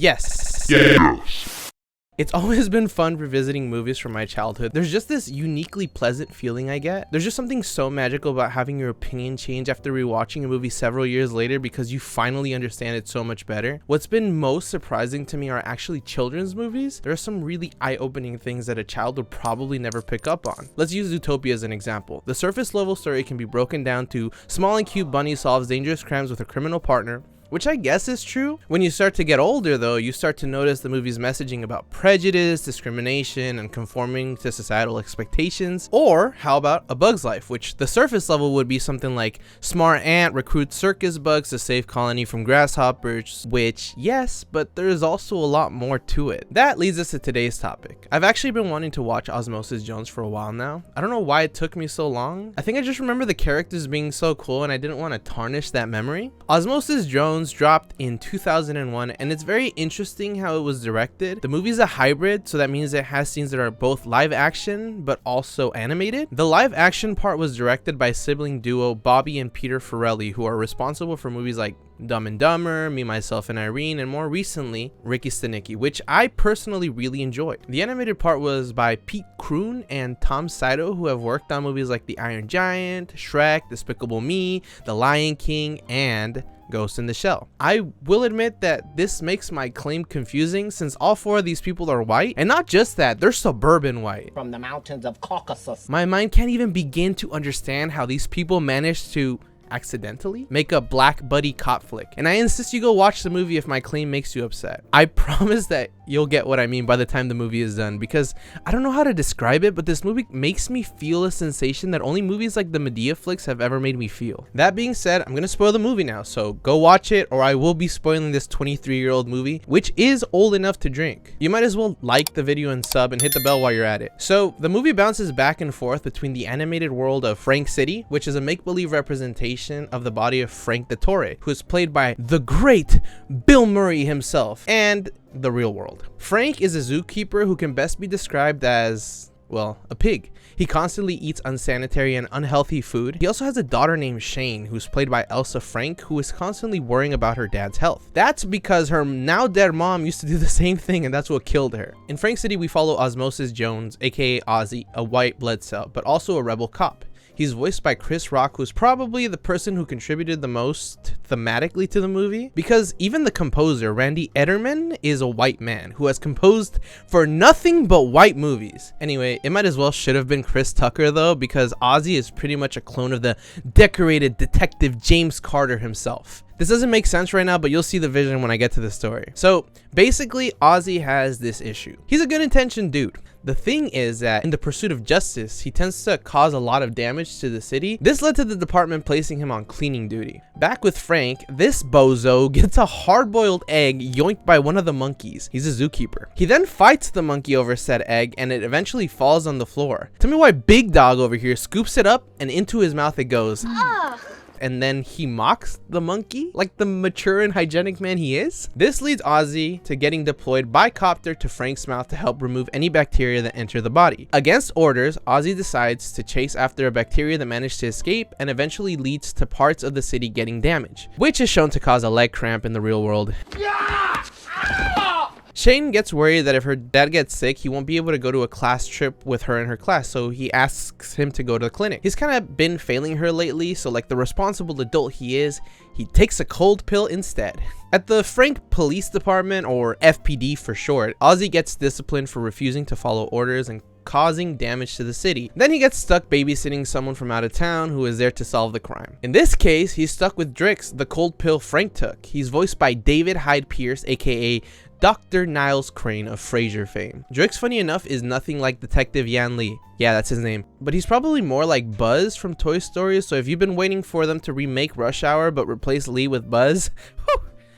Yes. Yes. It's always been fun revisiting movies from my childhood. There's just this uniquely pleasant feeling I get. There's just something so magical about having your opinion change after rewatching a movie several years later because you finally understand it so much better. What's been most surprising to me are actually children's movies. There are some really eye-opening things that a child would probably never pick up on. Let's use Zootopia as an example. The surface level story can be broken down to small and cute bunny solves dangerous crimes with a criminal partner, which I guess is true. When you start to get older though, you start to notice the movie's messaging about prejudice, discrimination, and conforming to societal expectations. Or how about A Bug's Life, which the surface level would be something like smart ant recruits circus bugs to save colony from grasshoppers, which yes, but there's also a lot more to it. That leads us to today's topic. I've actually been wanting to watch Osmosis Jones for a while now. I don't know why it took me so long. I think I just remember the characters being so cool and I didn't want to tarnish that memory. Osmosis Jones dropped in 2001 and it's very interesting how it was directed. The movie's a hybrid, so that means it has scenes that are both live action but also animated. The live action part was directed by sibling duo Bobby and Peter Farrelly, who are responsible for movies like Dumb and Dumber, Me, Myself, and Irene, and more recently, Ricky Stenicki, which I personally really enjoyed. The animated part was by Pete Kroon and Tom Saito, who have worked on movies like The Iron Giant, Shrek, Despicable Me, The Lion King, and Ghost in the Shell. I will admit that this makes my claim confusing since all four of these people are white, and not just that, they're suburban white. From the mountains of Caucasus. My mind can't even begin to understand how these people managed to accidentally make a black buddy cop flick, and I insist you go watch the movie if my claim makes you upset. I promise that you'll get what I mean by the time the movie is done, because I don't know how to describe it, but this movie makes me feel a sensation that only movies like the Medea flicks have ever made me feel. That being said, I'm gonna spoil the movie now, so go watch it or I will be spoiling this 23-year-old movie, which is old enough to drink. You might as well like the video and sub and hit the bell while you're at it. So the movie bounces back and forth between the animated world of Frank City, which is a make-believe representation of the body of Frank the Torre, who is played by the great Bill Murray himself, and the real world. Frank is a zookeeper who can best be described as, well, a pig. He constantly eats unsanitary and unhealthy food. He also has a daughter named Shane, who's played by Elsa Frank, who is constantly worrying about her dad's health. That's because her now dead mom used to do the same thing, and that's what killed her. In Frank City, we follow Osmosis Jones, aka Ozzy, a white blood cell, but also a rebel cop. He's voiced by Chris Rock, who's probably the person who contributed the most thematically to the movie, because even the composer, Randy Ederman, is a white man who has composed for nothing but white movies. Anyway, it might as well should have been Chris Tucker though, because Ozzy is pretty much a clone of the decorated detective James Carter himself. This doesn't make sense right now, but you'll see the vision when I get to the story. So basically, Ozzy has this issue. He's a good intentioned dude. The thing is that in the pursuit of justice, he tends to cause a lot of damage to the city. This led to the department placing him on cleaning duty. Back with Frank, this bozo gets a hard-boiled egg yoinked by one of the monkeys. He's a zookeeper. He then fights the monkey over said egg and it eventually falls on the floor. Tell me why Big Dog over here scoops it up and into his mouth it goes. And then he mocks the monkey like the mature and hygienic man he is. This leads Ozzy to getting deployed by copter to Frank's mouth to help remove any bacteria that enter the body. Against orders, Ozzy decides to chase after a bacteria that managed to escape and eventually leads to parts of the city getting damaged, which is shown to cause a leg cramp in the real world. Shane gets worried that if her dad gets sick, he won't be able to go to a class trip with her in her class, so he asks him to go to the clinic. He's kind of been failing her lately, so like the responsible adult he is, he takes a cold pill instead. At the Frank Police Department, or FPD for short, Ozzy gets disciplined for refusing to follow orders and causing damage to the city. Then he gets stuck babysitting someone from out of town who is there to solve the crime. In this case, he's stuck with Drix, the cold pill Frank took. He's voiced by David Hyde Pierce, aka Dr. Niles Crane of Frasier fame. Drix, funny enough, is nothing like Detective Yan Lee. Yeah, that's his name. But he's probably more like Buzz from Toy Story, so if you've been waiting for them to remake Rush Hour but replace Lee with Buzz,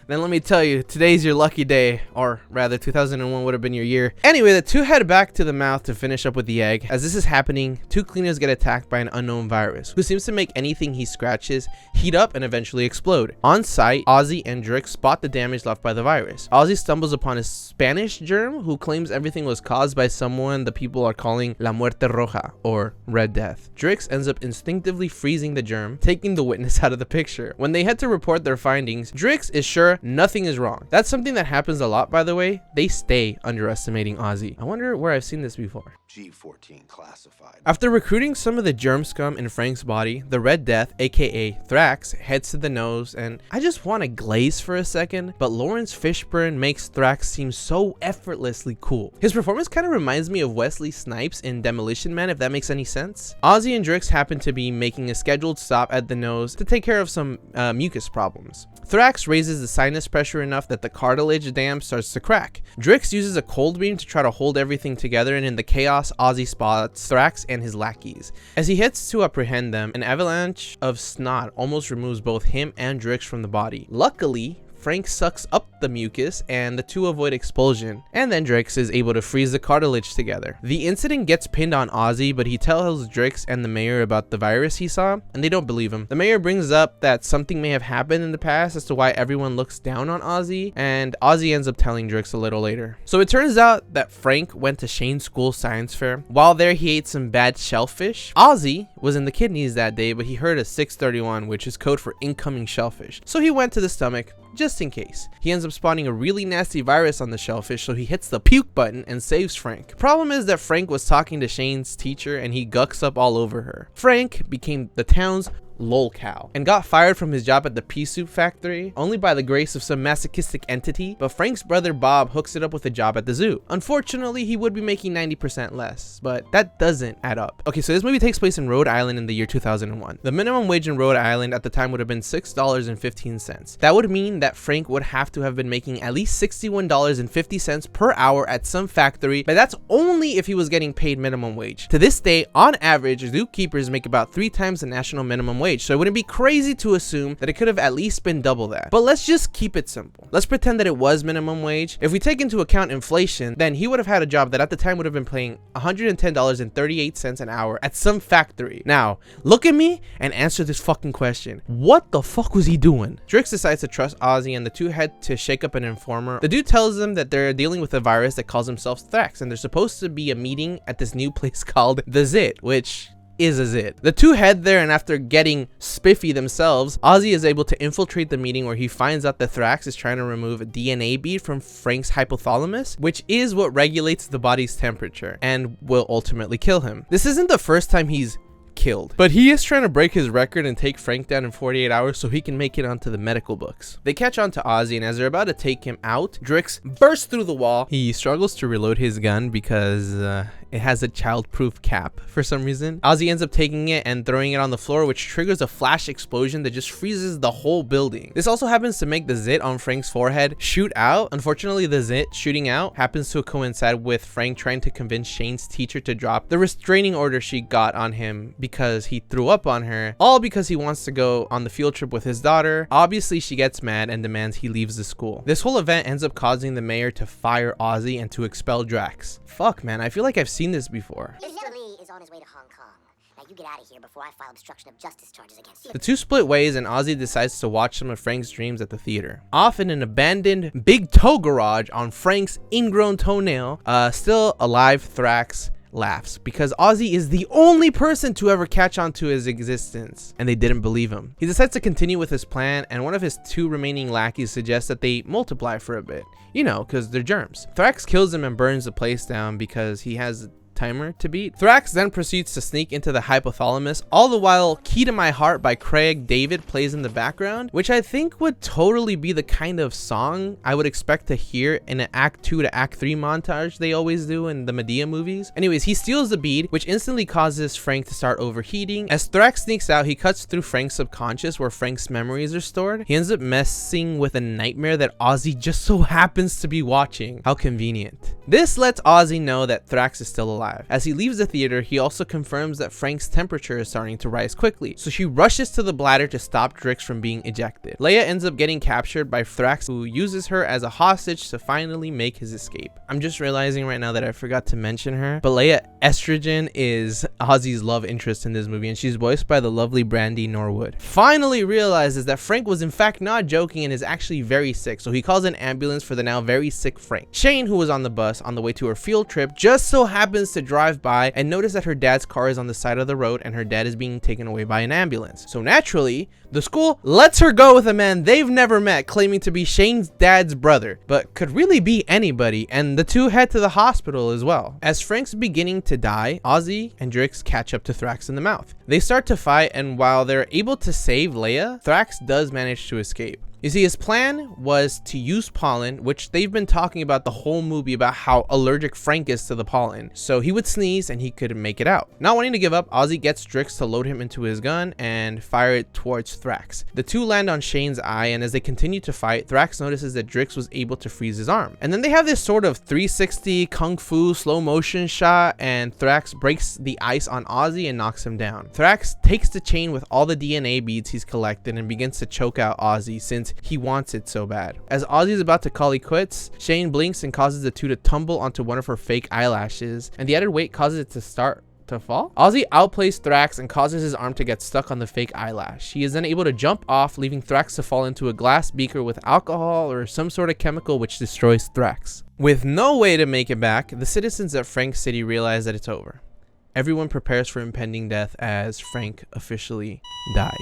then let me tell you, today's your lucky day, or rather 2001 would have been your year. Anyway, the two head back to the mouth to finish up with the egg. As this is happening, two cleaners get attacked by an unknown virus, who seems to make anything he scratches heat up and eventually explode. On site, Ozzy and Drix spot the damage left by the virus. Ozzy stumbles upon a Spanish germ who claims everything was caused by someone the people are calling La Muerte Roja, or Red Death. Drix ends up instinctively freezing the germ, taking the witness out of the picture. When they head to report their findings, Drix is sure nothing is wrong. That's something that happens a lot, by the way. They stay underestimating Ozzy. I wonder where I've seen this before. G14 classified. After recruiting some of the germ scum in Frank's body, the Red Death, aka Thrax, heads to the nose, and I just want to glaze for a second, but Lawrence Fishburne makes Thrax seem so effortlessly cool. His performance kind of reminds me of Wesley Snipes in Demolition Man, if that makes any sense. Ozzy and Drix happen to be making a scheduled stop at the nose to take care of some mucus problems. Thrax raises the sinus pressure enough that the cartilage dam starts to crack. Drix uses a cold beam to try to hold everything together, and in the chaos, Ozzy spots Thrax and his lackeys. As he hits to apprehend them, an avalanche of snot almost removes both him and Drix from the body. Luckily, Frank sucks up the mucus and the two avoid expulsion, and then Drix is able to freeze the cartilage together. The incident gets pinned on Ozzy, but he tells Drix and the mayor about the virus he saw, and they don't believe him. The mayor brings up that something may have happened in the past as to why everyone looks down on Ozzy, and Ozzy ends up telling Drix a little later. So it turns out that Frank went to Shane's school science fair. While there, he ate some bad shellfish. Ozzy was in the kidneys that day, but he heard a 631, which is code for incoming shellfish. So he went to the stomach, just in case. He ends up spawning a really nasty virus on the shellfish, so he hits the puke button and saves Frank. Problem is that Frank was talking to Shane's teacher and he gucks up all over her. Frank became the town's lolcow and got fired from his job at the pea soup factory only by the grace of some masochistic entity, but Frank's brother Bob hooks it up with a job at the zoo. Unfortunately, he would be making 90% less, but that doesn't add up. Okay, so this movie takes place in Rhode Island in the year 2001. The minimum wage in Rhode Island at the time would have been $6.15. That would mean that Frank would have to have been making at least $61.50 per hour at some factory, but that's only if he was getting paid minimum wage. To this day, on average, zookeepers make about 3 times the national minimum wage, so it wouldn't be crazy to assume that it could have at least been double that. But let's just keep it simple. Let's pretend that it was minimum wage. If we take into account inflation, then he would have had a job that at the time would have been paying $110.38 an hour at some factory. Now, look at me and answer this fucking question. What the fuck was he doing? Drix decides to trust Ozzy, and the two head to shake up an informer. The dude tells them that they're dealing with a virus that calls himself Thrax, and there's supposed to be a meeting at this new place called The Zit, which is a zit. The two head there, and after getting spiffy themselves, Ozzy is able to infiltrate the meeting where he finds out that Thrax is trying to remove a DNA bead from Frank's hypothalamus, which is what regulates the body's temperature and will ultimately kill him. This isn't the first time he's killed, but he is trying to break his record and take Frank down in 48 hours so he can make it onto the medical books. They catch on to Ozzy, and as they're about to take him out, Drix bursts through the wall. He struggles to reload his gun because it has a child-proof cap for some reason. Ozzy ends up taking it and throwing it on the floor, which triggers a flash explosion that just freezes the whole building. This also happens to make the zit on Frank's forehead shoot out. Unfortunately, the zit shooting out happens to coincide with Frank trying to convince Shane's teacher to drop the restraining order she got on him because he threw up on her, all because he wants to go on the field trip with his daughter. Obviously, she gets mad and demands he leaves the school. This whole event ends up causing the mayor to fire Ozzy and to expel Drax. Fuck, man, I feel like I've seen this before. Mr. Lee is on his way to Hong Kong. Now you get out of here before I file obstruction of justice charges against you. The two split ways, and Ozzy decides to watch some of Frank's dreams at the theater. Off in an abandoned big toe garage on Frank's ingrown toenail, still alive Thrax laughs because Ozzy is the only person to ever catch on to his existence, and they didn't believe him. He decides to continue with his plan, and one of his two remaining lackeys suggests that they multiply for a bit, you know, because they're germs. Thrax kills him and burns the place down because he has timer to beat. Thrax then proceeds to sneak into the hypothalamus, all the while Key to My Heart by Craig David plays in the background, which I think would totally be the kind of song I would expect to hear in an Act 2 to Act 3 montage they always do in the Medea movies. Anyways, he steals the bead, which instantly causes Frank to start overheating. As Thrax sneaks out, he cuts through Frank's subconscious where Frank's memories are stored. He ends up messing with a nightmare that Ozzy just so happens to be watching. How convenient. This lets Ozzy know that Thrax is still alive. As he leaves the theater, he also confirms that Frank's temperature is starting to rise quickly, so she rushes to the bladder to stop Drix from being ejected. Leia ends up getting captured by Thrax, who uses her as a hostage to finally make his escape. I'm just realizing right now that I forgot to mention her, but Leia Estrogen is Ozzy's love interest in this movie, and she's voiced by the lovely Brandy Norwood. Finally realizes that Frank was in fact not joking and is actually very sick, so he calls an ambulance for the now very sick Frank. Shane, who was on the bus on the way to her field trip, just so happens to drive by and notice that her dad's car is on the side of the road and her dad is being taken away by an ambulance. So naturally, The school lets her go with a man they've never met, claiming to be Shane's dad's brother, but could really be anybody, and the two head to the hospital as well. As Frank's beginning to die, Ozzy and Drix catch up to Thrax in the mouth. They start to fight, and while they're able to save Leia, Thrax does manage to escape. You see, his plan was to use pollen, which they've been talking about the whole movie about how allergic Frank is to the pollen. So he would sneeze and he could make it out. Not wanting to give up, Ozzy gets Drix to load him into his gun and fire it towards Thrax. The two land on Shane's eye, and as they continue to fight, Thrax notices that Drix was able to freeze his arm. And then they have this sort of 360 kung fu slow motion shot, and Thrax breaks the ice on Ozzy and knocks him down. Thrax takes the chain with all the DNA beads he's collected and begins to choke out Ozzy since he wants it so bad. As Ozzy is about to call he quits, Shane blinks and causes the two to tumble onto one of her fake eyelashes, and the added weight causes it to start to fall. Ozzy outplays Thrax and causes his arm to get stuck on the fake eyelash. He is then able to jump off, leaving Thrax to fall into a glass beaker with alcohol or some sort of chemical which destroys Thrax. With no way to make it back, the citizens at Frank City realize that it's over. Everyone prepares for impending death as Frank officially dies.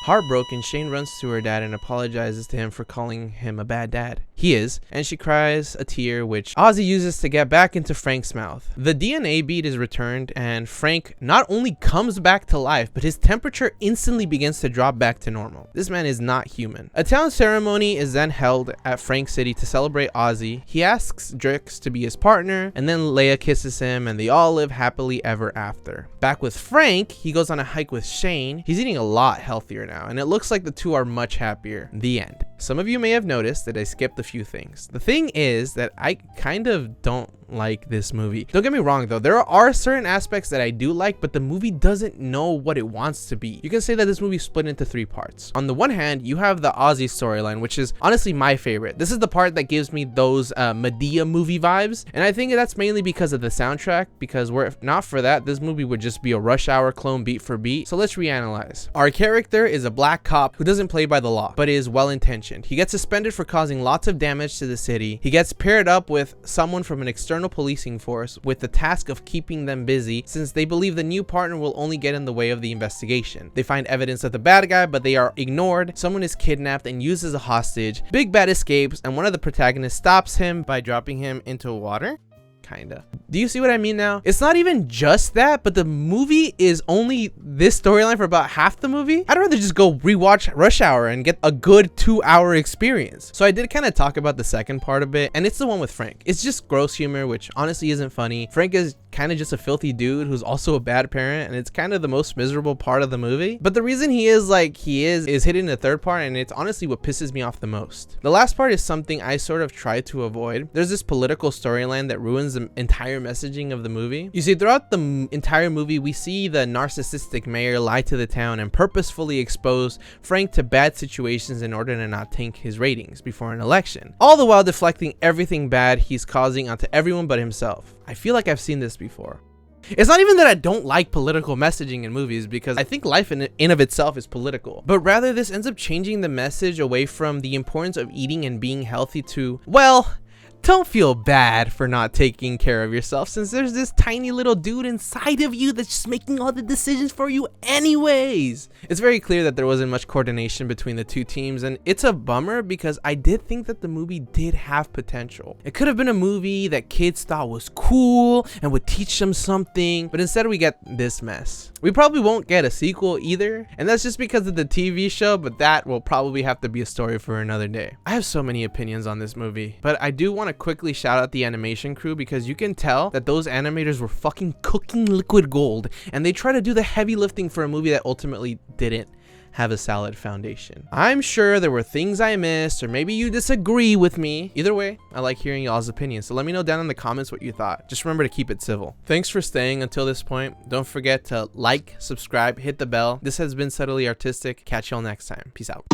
Heartbroken, Shane runs to her dad and apologizes to him for calling him a bad dad. He is, and she cries a tear which Ozzy uses to get back into Frank's mouth. The DNA bead is returned, and Frank not only comes back to life, but his temperature instantly begins to drop back to normal. This man is not human. A town ceremony is then held at Frank City to celebrate Ozzy. He asks Drix to be his partner, and then Leia kisses him, and they all live happily ever after. Back with Frank, he goes on a hike with Shane. He's eating a lot healthier now, and it looks like the two are much happier. The end. Some of you may have noticed that I skipped a few things. The thing is that I kind of don't like this movie. Don't get me wrong though, there are certain aspects that I do like, but the movie doesn't know what it wants to be. You can say that this movie is split into three parts. On the one hand, you have the Ozzy storyline, which is honestly my favorite. This is the part that gives me those Medea movie vibes, and I think that's mainly because of the soundtrack, because were it not for that, this movie would just be a Rush Hour clone beat for beat. So let's reanalyze. Our character is a black cop who doesn't play by the law, but is well-intentioned. He gets suspended for causing lots of damage to the city. He gets paired up with someone from an external policing force with the task of keeping them busy, since they believe the new partner will only get in the way of the investigation. They find evidence of the bad guy, but they are ignored. Someone is kidnapped and used as a hostage. Big Bad escapes, and one of the protagonists stops him by dropping him into water. Kinda. Do you see what I mean now? It's not even just that, but the movie is only this storyline for about half the movie. I'd rather just go rewatch Rush Hour and get a good 2-hour experience. So I did kind of talk about the second part a bit, and it's the one with Frank. It's just gross humor, which honestly isn't funny. Frank is kind of just a filthy dude who's also a bad parent, and it's kind of the most miserable part of the movie. But the reason he is like he is hidden in the third part, and it's honestly what pisses me off the most. The last part is something I sort of try to avoid. There's this political storyline that ruins the entire messaging of the movie. You see, throughout the entire movie, we see the narcissistic mayor lie to the town and purposefully expose Frank to bad situations in order to not tank his ratings before an election, all the while deflecting everything bad he's causing onto everyone but himself. I feel like I've seen this before. It's not even that I don't like political messaging in movies, because I think life in of itself is political, but rather this ends up changing the message away from the importance of eating and being healthy to, well, don't feel bad for not taking care of yourself, since there's this tiny little dude inside of you that's just making all the decisions for you anyways. It's very clear that there wasn't much coordination between the two teams, and it's a bummer because I did think that the movie did have potential. It could have been a movie that kids thought was cool and would teach them something, but instead we get this mess. We probably won't get a sequel either, and that's just because of the TV show, but that will probably have to be a story for another day. I have so many opinions on this movie, but I do want to quickly shout out the animation crew, because you can tell that those animators were fucking cooking liquid gold, and they try to do the heavy lifting for a movie that ultimately didn't have a solid foundation. I'm sure there were things I missed, or maybe you disagree with me. Either way, I like hearing y'all's opinions, so let me know down in the comments what you thought. Just remember to keep it civil. Thanks for staying until this point. Don't forget to like, subscribe, hit the bell. This has been Subtly Artistic. Catch y'all next time. Peace out.